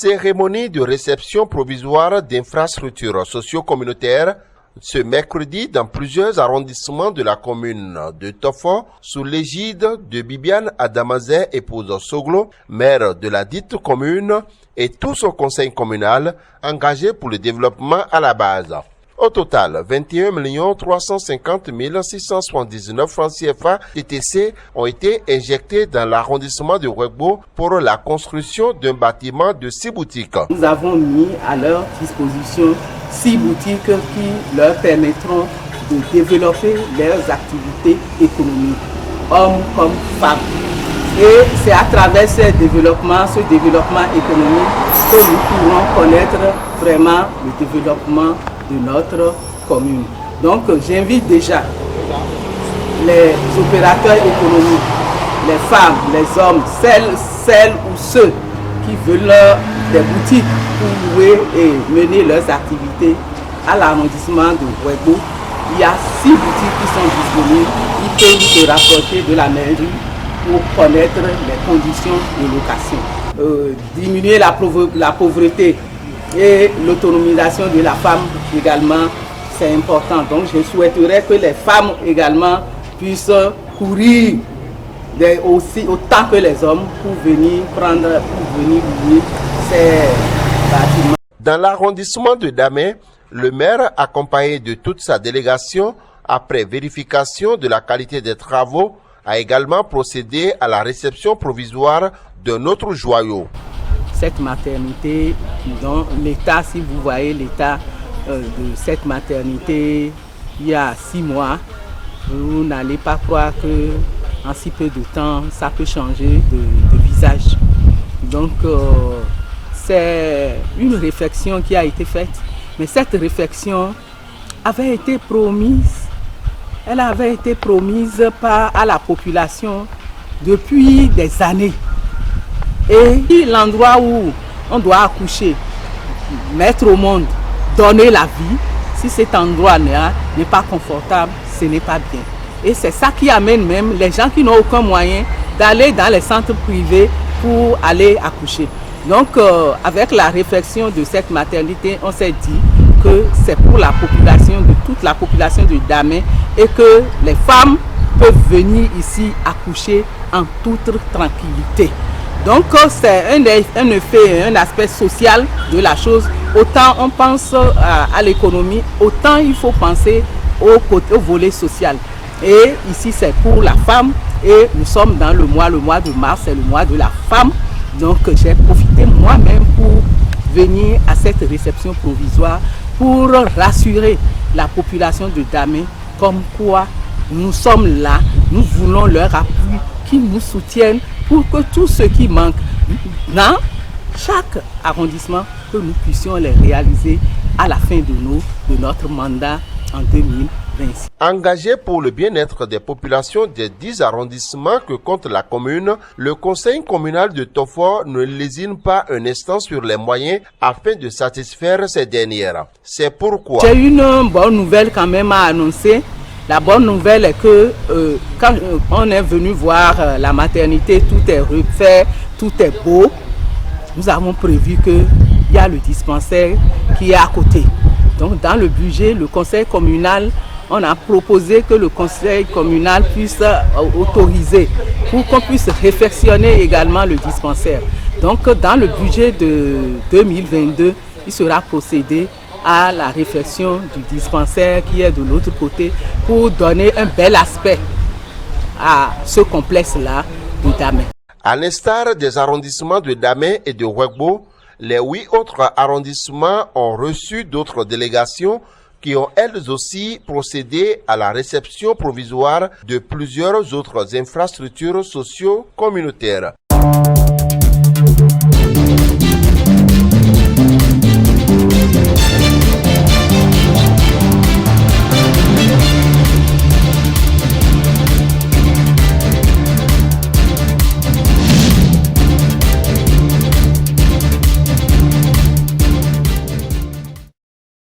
Cérémonie de réception provisoire d'infrastructures socio-communautaires ce mercredi dans plusieurs arrondissements de la commune de Tofo sous l'égide de Bibiane Adamazé, épouse Soglo, maire de la dite commune, et tout son conseil communal engagé pour le développement à la base. Au total, 21 350 679 francs CFA TTC ont été injectés dans l'arrondissement de Ouégbou pour la construction d'un bâtiment de 6 boutiques. Nous avons mis à leur disposition 6 boutiques qui leur permettront de développer leurs activités économiques, hommes comme femmes. Et c'est à travers ce développement économique que nous pourrons connaître vraiment le développement de notre commune. Donc j'invite déjà les opérateurs économiques, les femmes, les hommes, celles ou ceux qui veulent des boutiques pour louer et mener leurs activités à l'arrondissement de Ouégbou. Il y a 6 boutiques qui sont disponibles. Ils peuvent se rapprocher de la mairie pour connaître les conditions de location. Diminuer la pauvreté et l'autonomisation de la femme également, c'est important. Donc je souhaiterais que les femmes également puissent courir aussi autant que les hommes pour venir louer ces bâtiments. Dans l'arrondissement de Damé, le maire, accompagné de toute sa délégation, après vérification de la qualité des travaux, a également procédé à la réception provisoire d'un autre joyau. Cette maternité, dans l'état, si vous voyez l'état de cette maternité il y a 6 mois, vous n'allez pas croire que en si peu de temps, ça peut changer de visage. Donc, c'est une réflexion qui a été faite, mais cette réflexion avait été promise. Elle avait été promise à la population depuis des années. Et l'endroit où on doit accoucher, mettre au monde, donner la vie, si cet endroit n'est pas confortable, ce n'est pas bien. Et c'est ça qui amène même les gens qui n'ont aucun moyen d'aller dans les centres privés pour aller accoucher. Donc avec la réflexion de cette maternité, on s'est dit que c'est pour la population, de toute la population de Damé, et que les femmes peuvent venir ici accoucher en toute tranquillité. Donc c'est un effet, un aspect social de la chose. Autant on pense à l'économie, autant il faut penser au volet social. Et ici c'est pour la femme et nous sommes dans le mois de mars, c'est le mois de la femme. Donc j'ai profité moi-même pour venir à cette réception provisoire pour rassurer la population de Damé comme quoi nous sommes là, nous voulons leur appui, qu'ils nous soutiennent pour que tout ce qui manque dans chaque arrondissement, que nous puissions les réaliser à la fin de notre mandat en 2026. Engagé pour le bien-être des populations des 10 arrondissements que compte la commune, le conseil communal de Tofo ne lésine pas un instant sur les moyens afin de satisfaire ces dernières. C'est pourquoi j'ai une bonne nouvelle quand même à annoncer. La bonne nouvelle est que quand on est venu voir la maternité, tout est refait, tout est beau. Nous avons prévu qu'il y a le dispensaire qui est à côté. Donc dans le budget, le conseil communal, on a proposé que le conseil communal puisse autoriser pour qu'on puisse réfectionner également le dispensaire. Donc dans le budget de 2022, il sera procédé à la réfection du dispensaire qui est de l'autre côté pour donner un bel aspect à ce complexe-là de Damé. À l'instar des arrondissements de Damé et de Ouégbou, les 8 autres arrondissements ont reçu d'autres délégations qui ont elles aussi procédé à la réception provisoire de plusieurs autres infrastructures socio-communautaires.